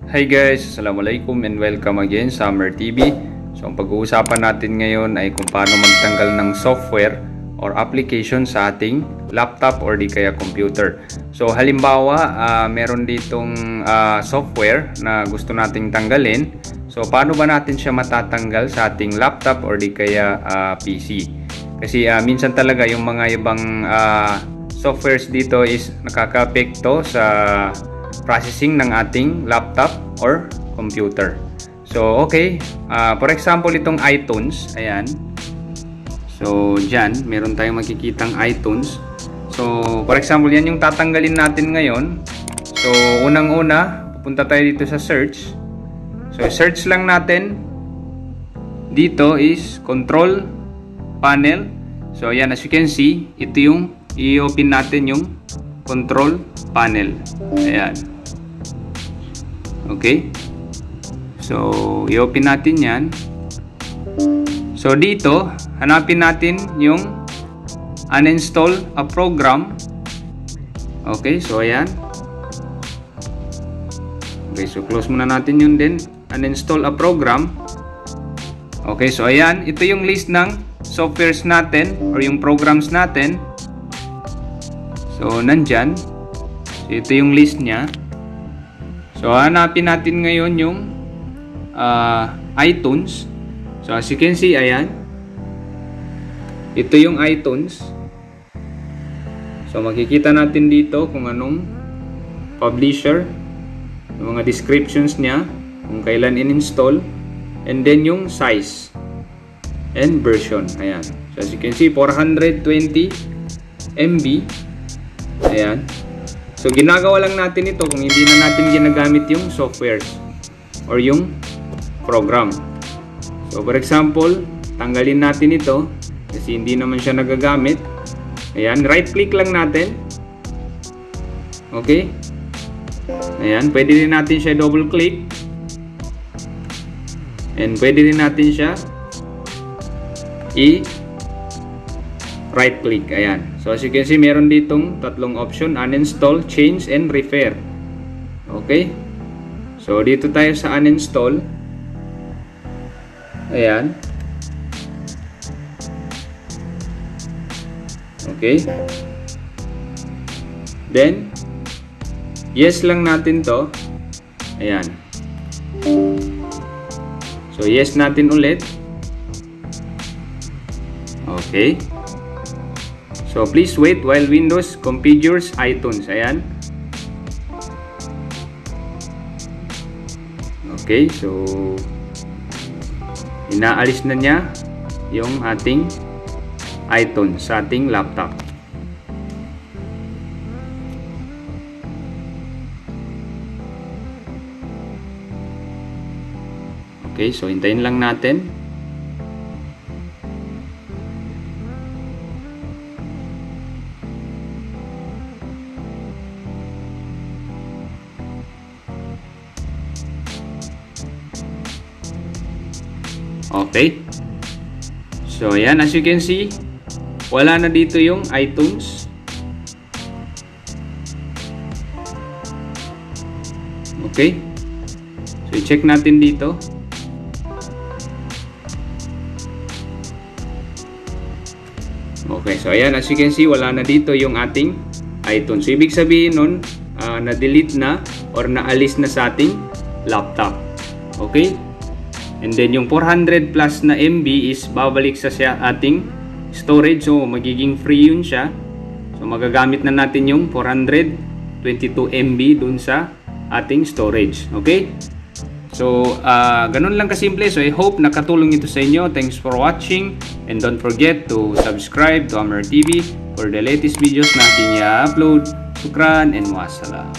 Hi guys, Assalamualaikum and welcome again sa Hammer TV. So ang pag-uusapan natin ngayon ay kung paano magtanggal ng software or application sa ating laptop or di kaya computer. So halimbawa, meron ditong software na gusto nating tanggalin. So paano ba natin siya matatanggal sa ating laptop or di kaya PC? Kasi minsan talaga yung mga ibang softwares dito is nakaka-apekto sa processing ng ating laptop or computer. So okay, for example itong iTunes, ayan. So dyan, meron tayong makikitang iTunes. So for example, yan yung tatanggalin natin ngayon. So unang-una, pupunta tayo dito sa search. So search lang natin. Dito is control panel. So ayan, as you can see, ito yung i-open natin yung control panel. Ayan. Okay. So, i-open natin yan. So, dito, hanapin natin yung uninstall a program. Okay. So, ayan. Okay. So, close muna natin yun din. Uninstall a program. Okay. So, ayan. Ito yung list ng softwares natin or yung programs natin. So, nandyan. So, ito yung list niya. So, hanapin natin ngayon yung iTunes. So, as you can see, ayan. Ito yung iTunes. So, makikita natin dito kung anong publisher, yung mga descriptions niya, kung kailan in-install, and then yung size and version. Ayan. So, as you can see, 420 MB. Ayan. So, ginagawa lang natin ito kung hindi na natin ginagamit yung softwares or yung program. So, for example, tanggalin natin ito kasi hindi naman siya nagagamit. Ayan, right-click lang natin. Okay? Ayan, pwede rin natin siya double-click. And pwede rin natin siya right click. Ayan. So as you can see, meron ditong tatlong option: uninstall, change, and repair. Okay. So dito tayo sa uninstall. Ayan. Okay. Then yes lang natin to. Ayan. So yes natin ulit. Okay. So, please wait while Windows configures iTunes. Ayan. Okay. So, inaalis na niya yung ating iTunes sa ating laptop. Okay. So, hintayin lang natin. Okay. So, ayan. As you can see, wala na dito yung iTunes. Okay. So, i-check natin dito. Okay. So, ayan. As you can see, wala na dito yung ating iTunes. So, ibig sabihin nun, na-delete na or naalis na sa ating laptop. Okay. And then yung 400 plus na MB is babalik sa ating storage. So magiging free yun siya. So magagamit na natin yung 422 MB dun sa ating storage. Okay? So ganun lang kasimple. So I hope nakatulong ito sa inyo. Thanks for watching. And don't forget to subscribe to Hammer TV for the latest videos na ating i-upload. Shukran and wassalam.